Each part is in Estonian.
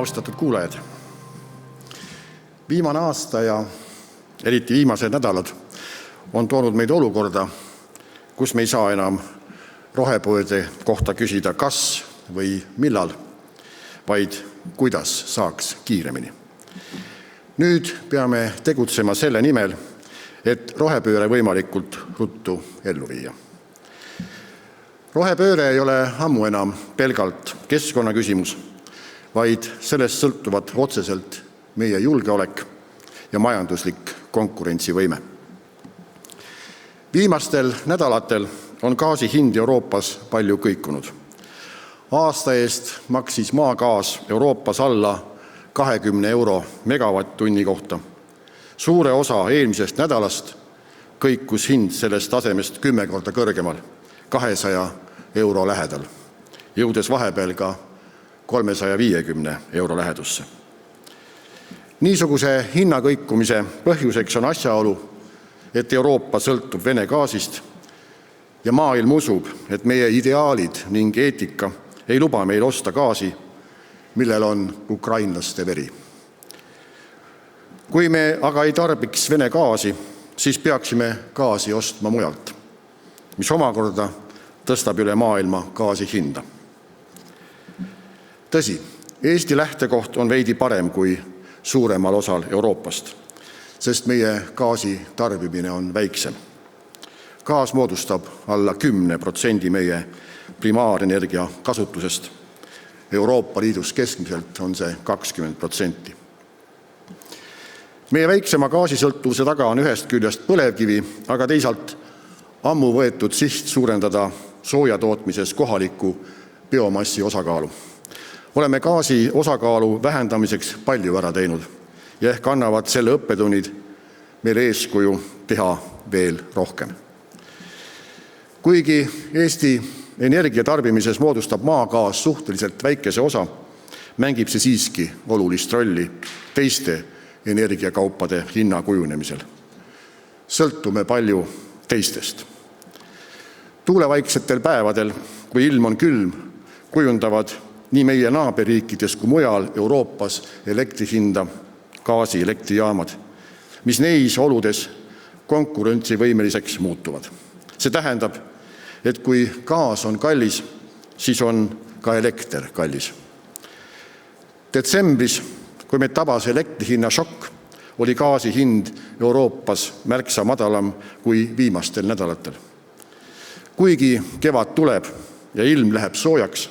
Austatud kuulajad! Viimane aasta ja eriti viimased nädalad on toonud meid olukorda, kus me ei saa enam rohepöörde kohta küsida kas või millal, vaid kuidas saaks kiiremini. Nüüd peame tegutsema selle nimel, et rohepööre võimalikult ruttu ellu viia. Rohepööre ei ole ammu enam pelgalt keskkonnaküsimus, vaid sellest sõltuvad otseselt meie julgeolek ja majanduslik konkurentsivõime. Viimastel nädalatel on gaasi hind Euroopas palju kõikunud. Aasta eest maksis maagaas Euroopas alla 20 € megavatt-tunni kohta. Suure osa eelmisest nädalast kõikus hind sellest tasemest 10 korda kõrgemal, 200 € lähedal, jõudes vahepeal ka 350 € lähedusse. Niisuguse hinnakõikumise põhjuseks on asjaolu, et Euroopa sõltub Vene gaasist ja maailm usub, et meie ideaalid ning eetika ei luba meil osta gaasi, millel on ukrainlaste veri. Kui me aga ei tarbiks Vene gaasi, siis peaksime gaasi ostma mujalt, mis omakorda tõstab üle maailma gaasi hinda. Tõsi, Eesti lähtekoht on veidi parem kui suuremal osal Euroopast, sest meie gaasi tarbimine on väiksem. Gaas moodustab alla 10% meie primaarenergia kasutusest. Euroopa Liidus keskmiselt on see 20%. Meie väiksema gaasisõltuvuse taga on ühest küljest põlevkivi, aga teisalt ammu võetud siht suurendada soojatootmises kohaliku biomassi osakaalu. Oleme gaasi osakaalu vähendamiseks palju ära teinud ja ehk annavad selle õppetunnid meile eeskuju teha veel rohkem. Kuigi Eesti energiatarbimises moodustab maagaas suhteliselt väikese osa, mängib see siiski olulist rolli teiste energiakaupade hinna kujunemisel. Sõltume palju teistest. Tuulevaiksetel päevadel, kui ilm on külm, kujundavad nii meie naaberriikides kui mujal Euroopas elektrihinda gaasielektrijaamad, mis neis oludes konkurentsivõimeliseks muutuvad. See tähendab, et kui gaas on kallis, siis on ka elekter kallis. Detsembris, kui meid tabas elektrihinna šokk, oli gaasi hind Euroopas märksa madalam kui viimastel nädalatel. Kuigi kevad tuleb ja ilm läheb soojaks,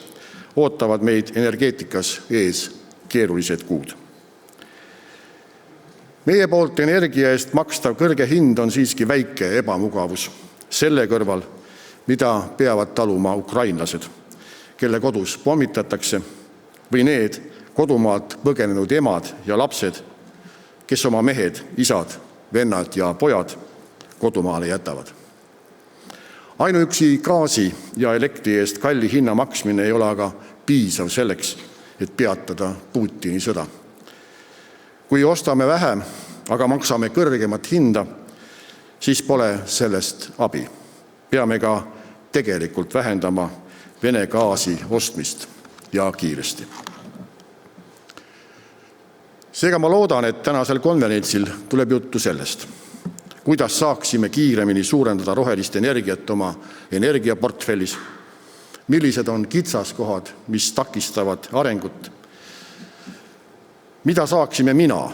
ootavad meid energeetikas ees keerulised kuud. Meie poolt energia eest makstav kõrge hind on siiski väike ebamugavus selle kõrval, mida peavad taluma ukrainlased, kelle kodus pommitatakse, või need kodumaalt põgenenud emad ja lapsed, kes oma mehed, isad, vennad ja pojad kodumaale jätavad. Ainuüksi gaasi ja elektri eest kalli hinna maksmine ei ole aga piisav selleks, et peatada Putini sõda. Kui ostame vähem, aga maksame kõrgemat hinda, siis pole sellest abi. Peame ka tegelikult vähendama Vene gaasi ostmist ja kiiresti. Seega ma loodan, et tänasel konverentsil tuleb juttu sellest, kuidas saaksime kiiremini suurendada rohelist energiat oma energiaportfellis, millised on kitsaskohad, mis takistavad arengut, mida saaksime mina,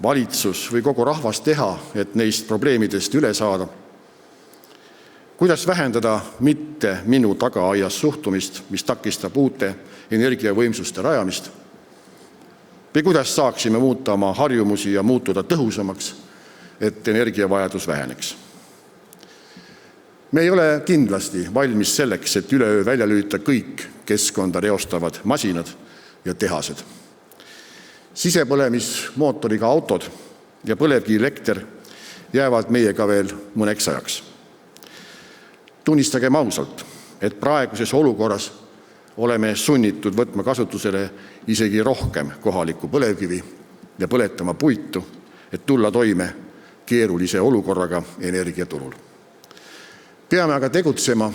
valitsus või kogu rahvas teha, et neist probleemidest üle saada, kuidas vähendada mitte minu tagaaias suhtumist, mis takistab uute energiavõimsuste rajamist, või kuidas saaksime muuta oma harjumusi ja muutuda tõhusamaks, et energiavajadus väheneks. Me ei ole kindlasti valmis selleks, et üleöö välja lüüta kõik keskkonda reostavad masinad ja tehased. Sisepõlemismootoriga autod ja põlevkivielekter jäävad meiega veel mõneks ajaks. Tunnistagem ausalt, et praeguses olukorras oleme sunnitud võtma kasutusele isegi rohkem kohalikku põlevkivi ja põletama puitu, et tulla toime keerulise olukorraga energiaturul. Peame aga tegutsema,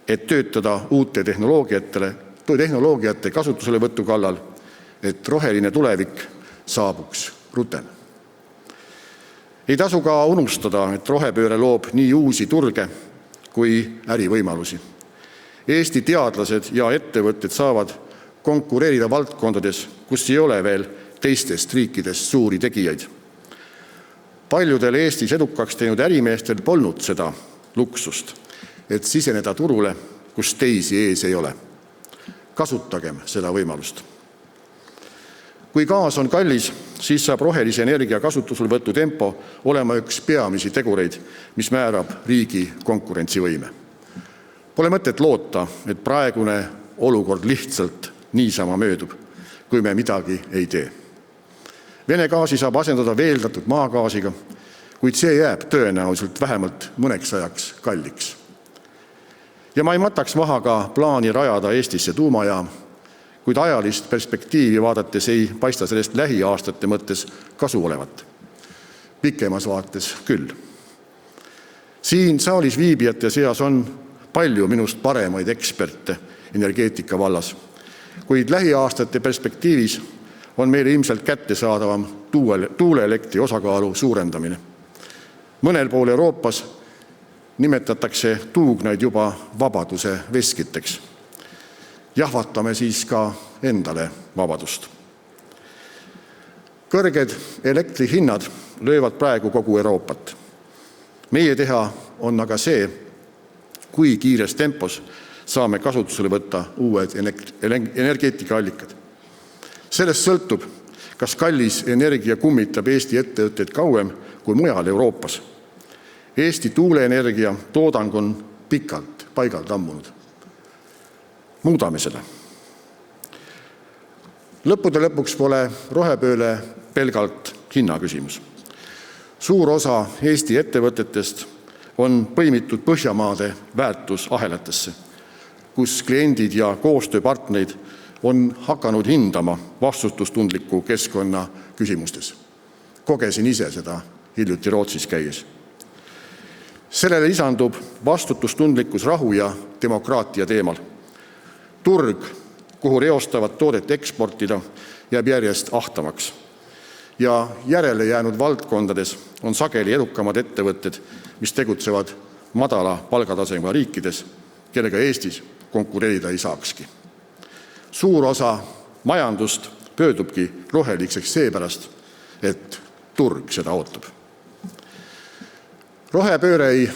et töötada uute tehnoloogiate kasutuselevõtu kallal et roheline tulevik saabuks rutem. Ei tasu ka unustada, et rohepööre loob nii uusi turge kui ärivõimalusi. Eesti teadlased ja ettevõtted saavad konkureerida valdkondades, kus ei ole veel teistest riikidest suuri tegijaid. Paljudel Eestis edukaks teinud ärimeestel polnud seda luksust, et siseneda turule, kus teisi ees ei ole. Kasutagem seda võimalust. Kui gaas on kallis, siis saab rohelise energia kasutuselevõtu tempo olema üks peamisi tegureid, mis määrab riigi konkurentsivõime. Pole mõtet loota, et praegune olukord lihtsalt niisama möödub, kui me midagi ei tee. Vene gaasi saab asendada veeldatud maagaasiga, kuid see jääb tõenäoliselt vähemalt mõneks ajaks kalliks. Ja ma ei mataks maha ka plaani rajada Eestisse tuumajaam, kuid ajalist perspektiivi vaadates ei paista sellest lähiaastate mõttes kasu olevat. Pikemas vaates küll. Siin saalis viibijate seas on palju minust paremaid eksperte energeetika vallas, kuid lähiaastate perspektiivis on meile ilmselt kättesaadavam tuuleelektri osakaalu suurendamine. Mõnel pool Euroopas nimetatakse tuugnaid juba vabaduse veskiteks. Jahvatame siis ka endale vabadust. Kõrged elektrihinnad löövad praegu kogu Euroopat. Meie teha on aga see, kui kiires tempos saame kasutusele võtta uued energeetikaallikad. Sellest sõltub, kas kallis energia kummitab Eesti ettevõtteid kauem kui mujal Euroopas. Eesti tuuleenergia toodang on pikalt paigalt ammunud. Muudame seda. Lõppude lõpuks pole rohepööre pelgalt hinnaküsimus. Suur osa Eesti ettevõtetest on põimitud Põhjamaade väärtusahelatesse, kus kliendid ja koostööpartnerid on hakanud hindama vastutustundliku keskkonna küsimustes. Kogesin ise seda hiljuti Rootsis käies. Sellele lisandub vastutustundlikkus rahu ja demokraatia teemal. Turg, kuhu reostavat toodet eksportida, jääb järjest ahtamaks. Ja järele jäänud valdkondades on sageli edukamad ettevõtted, mis tegutsevad madala palgatasemega riikides, kellega Eestis konkureerida ei saakski. Suur osa majandust pöördubki roheliseks seepärast, et turg seda ootab. Rohepööre ei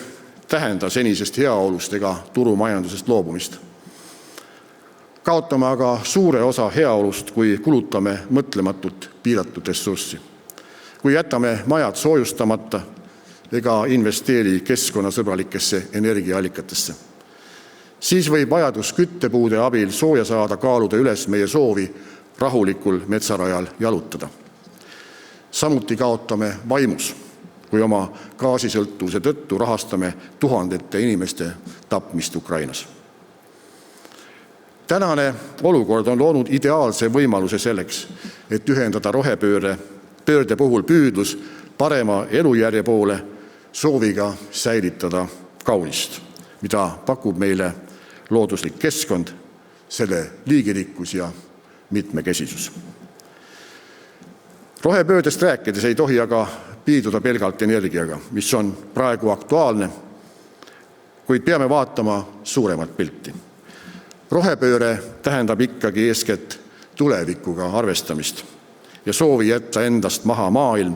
tähenda senisest heaolust ega turumajandusest loobumist. Kaotame aga suure osa heaolust, kui kulutame mõtlematult piiratud ressurssi. Kui jätame majad soojustamata ega investeeri keskkonnasõbralikesse energiaallikatesse. Siis võib vajadus küttepuude abil sooja saada kaaluda üles meie soovi rahulikul metsarajal jalutada. Samuti kaotame vaimus, kui oma gaasisõltuvuse tõttu rahastame tuhandete inimeste tapmist Ukrainas. Tänane olukord on loonud ideaalse võimaluse selleks, et ühendada rohepöörde puhul püüdlus parema elujärje poole sooviga säilitada kaunist, mida pakub meile looduslik keskkond, selle liigirikkus ja mitmekesisus. Rohepöördest rääkides ei tohi aga piirduda pelgalt energiaga, mis on praegu aktuaalne, kuid peame vaatama suuremat pilti. Rohepööre tähendab ikkagi eeskätt tulevikuga arvestamist ja soovi jätta endast maha maailm,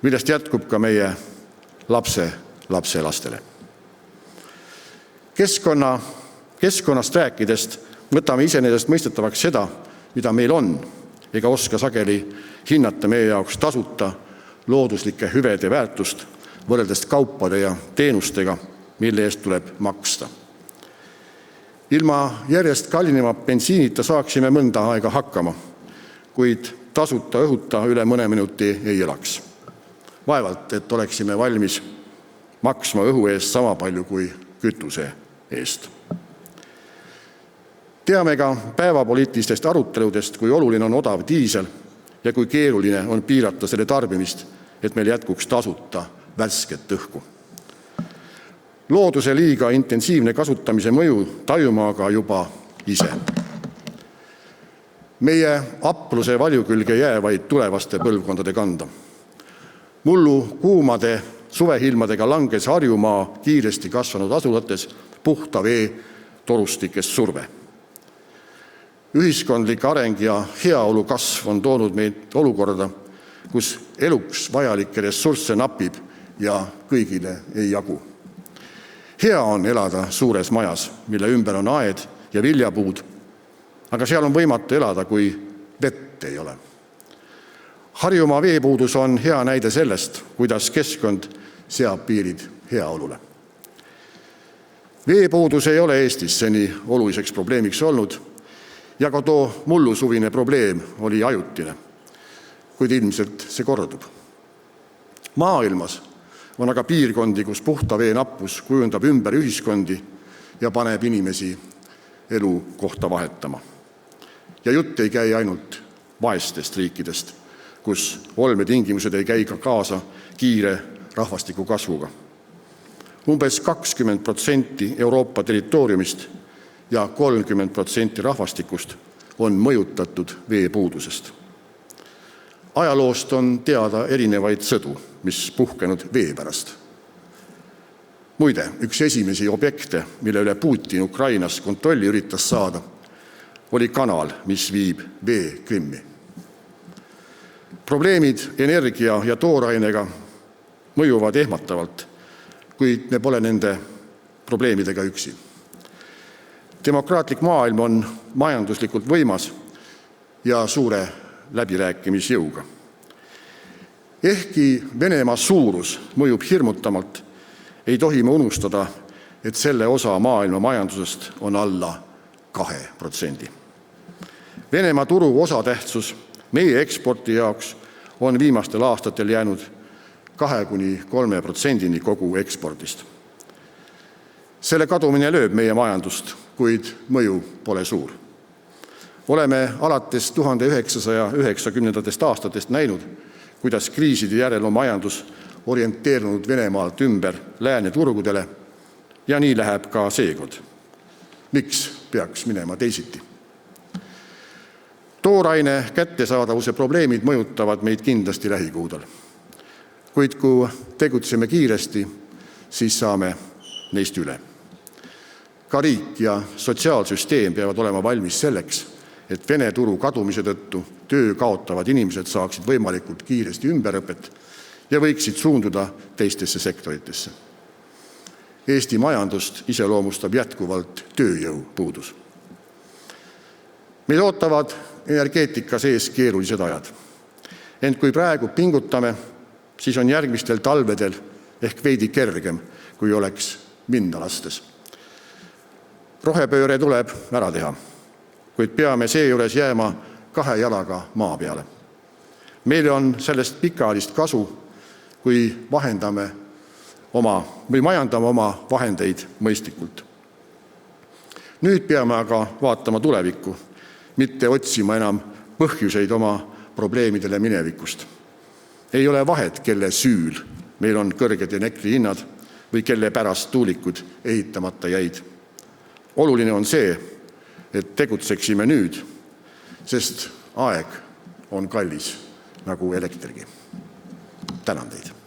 millest jätkub ka meie lapselastele. Keskkonnast rääkidest võtame iseenesest mõistetavaks seda, mida meil on, ega oska sageli hinnata meie jaoks tasuta looduslike hüvede väärtust võrreldes kaupade ja teenustega, mille eest tuleb maksta. Ilma järjest kallinema bensiinita saaksime mõnda aega hakkama, kuid tasuta õhuta üle mõne minuti ei elaks. Vaevalt, et oleksime valmis maksma õhu eest sama palju kui kütuse eest. Teame ka päevapoliitilistest aruteludest, kui oluline on odav diisel ja kui keeruline on piirata selle tarbimist, et meil jätkuks tasuta värsket õhku. Looduse liiga intensiivne kasutamise mõju tajuma aga juba ise. Meie apluse valjukülge jää vaid tulevaste põlvkondade kanda. Mullu kuumade suvehilmadega langes Harjumaa kiiresti kasvanud asulates puhta vee torustikest surve. Ühiskondlik areng ja heaolu kasv on toonud meid olukorda, kus eluks vajalikke ressursse napib ja kõigile ei jagu. Hea on elada suures majas, mille ümber on aed ja viljapuud, aga seal on võimatu elada, kui vett ei ole. Harjumaa veepuudus on hea näide sellest, kuidas keskkond seab piirid heaolule. Veepuudus ei ole Eestis seni oluliseks probleemiks olnud ja ka too mullusuvine probleem oli ajutine, kuid ilmselt see kordub. Maailmas on aga piirkondi, kus puhta vee nappus kujundab ümber ühiskondi ja paneb inimesi elu kohta vahetama. Ja jutt ei käi ainult vaestest riikidest, kus olmetingimused ei käi ka kaasa kiire rahvastiku kasvuga. Umbes 20% Euroopa territooriumist ja 30% rahvastikust on mõjutatud veepuudusest. Ajaloost on teada erinevaid sõdu, mis puhkenud vee pärast. Muide, üks esimesi objekte, mille üle Putin Ukrainas kontrolli üritas saada, oli kanal, mis viib vee Krimmi. Probleemid energia ja toorainega mõjuvad ehmatavalt, kuid me pole nende probleemidega üksi. Demokraatlik maailm on majanduslikult võimas ja suure läbirääkimisjõuga. Ehkki Venemaa suurus mõjub hirmutamalt, ei tohi me unustada, et selle osa maailma majandusest on alla 2%. Venemaa turu osatähtsus meie eksporti jaoks on viimastel aastatel jäänud 2–3% kogu ekspordist. Selle kadumine lööb meie majandust, kuid mõju pole suur. Oleme alates 1990. aastatest näinud, kuidas kriiside järel on majandus orienteerunud Venemaalt ümber lääne turgudele ja nii läheb ka seekord. Miks peaks minema teisiti? Tooraine kättesaadavuse probleemid mõjutavad meid kindlasti lähikuudel. Kuid kui tegutseme kiiresti, siis saame neist üle. Ka riik ja sotsiaalsüsteem peavad olema valmis selleks, et Vene turu kadumise tõttu töö kaotavad inimesed saaksid võimalikult kiiresti ümberõpet ja võiksid suunduda teistesse sektoritesse. Eesti majandust iseloomustab jätkuvalt tööjõupuudus. Meid ootavad energeetika sees keerulised ajad. Ent kui praegu pingutame, siis on järgmistel talvedel ehk veidi kergem, kui oleks minna lastes. Rohepööre tuleb ära teha, kuid peame seejuures jääma 2 jalaga maa peale. Meile on sellest pikaajalist kasu, kui majandame oma vahendeid mõistlikult. Nüüd peame aga vaatama tulevikku, mitte otsima enam põhjuseid oma probleemidele minevikust. Ei ole vahet, kelle süül meil on kõrged elektrihinnad või kelle pärast tuulikud ehitamata jäid. Oluline on see, et tegutseksime nüüd, sest aeg on kallis nagu elektrigi. Tänan teid.